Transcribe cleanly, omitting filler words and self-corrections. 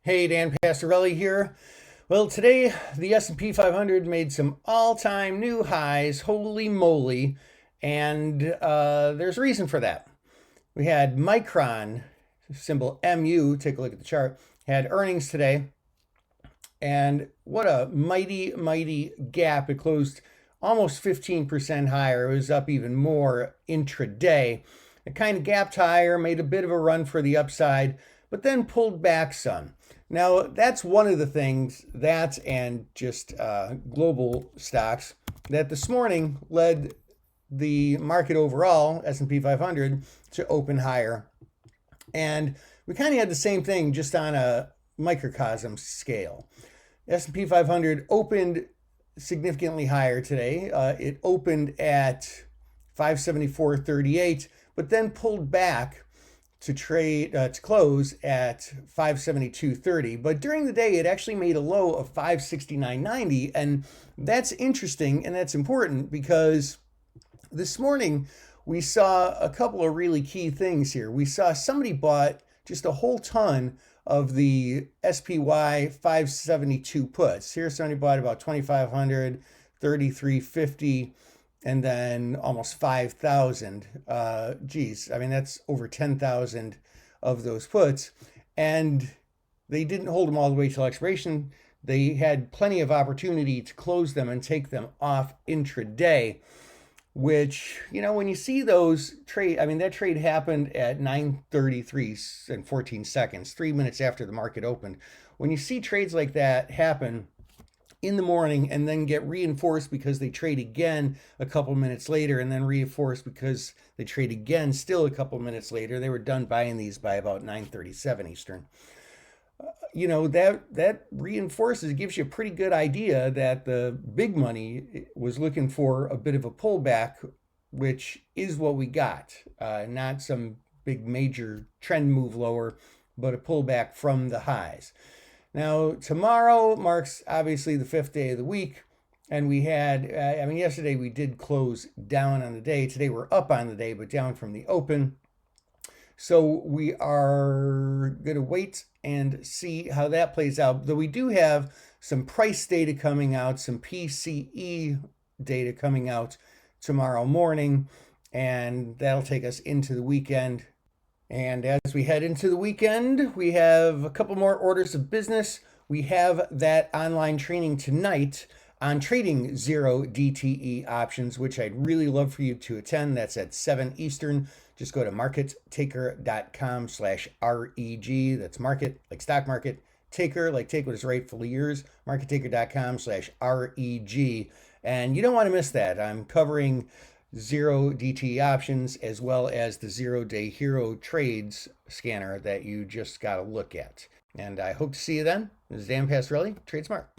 Hey, Dan Pastorelli here. Well, today the S&P 500 made some all-time new highs. Holy moly. And there's a reason for that. We had Micron, symbol MU, take a look at the chart, had earnings today. And what a mighty, mighty gap. It closed almost 15% higher. It was up even more intraday. It kind of gapped higher, made a bit of a run for the upside, but then pulled back some. Now, that's one of the things, that and just global stocks, that this morning led the market overall, S&P 500, to open higher. And we kind of had the same thing, just on a microcosm scale. S&P 500 opened significantly higher today. It opened at 574.38, but then pulled back to close at 572.30. But during the day, it actually made a low of 569.90, and that's interesting and that's important because this morning we saw a couple of really key things here. We saw somebody bought just a whole ton of the SPY 572 puts. Here somebody bought about 2,500, 3,350, and then almost 5,000. Geez, I mean, that's over 10,000 of those puts. And they didn't hold them all the way till expiration. They had plenty of opportunity to close them and take them off intraday, which, you know, when you see those trade, I mean, that trade happened at 9:33 and 14 seconds, 3 minutes after the market opened. When you see trades like that happen in the morning and then get reinforced because they trade again a couple minutes later, and then reinforced because they trade again still a couple minutes later, they were done buying these by about 9:37 Eastern. You know, that reinforces, gives you a pretty good idea that the big money was looking for a bit of a pullback, which is what we got. Not some big major trend move lower, but a pullback from the highs. Now, tomorrow marks obviously the fifth day of the week, and we had, I mean, yesterday we did close down on the day. Today we're up on the day, but down from the open. So we are going to wait and see how that plays out. Though we do have some price data coming out, some PCE data coming out tomorrow morning, and that'll take us into the weekend. And as we head into the weekend, we have a couple more orders of business. We have that online training tonight on trading zero DTE options, which I'd really love for you to attend. That's at 7 Eastern. Just go to markettaker.com/REG. That's market, like stock market, taker, like take what is rightfully yours, markettaker.com/REG. And you don't want to miss that. I'm covering zero DTE options as well as the 0-day hero trades scanner that you just got to look at. And I hope to see you then. This is Dan Pastorelli, Trade Smart.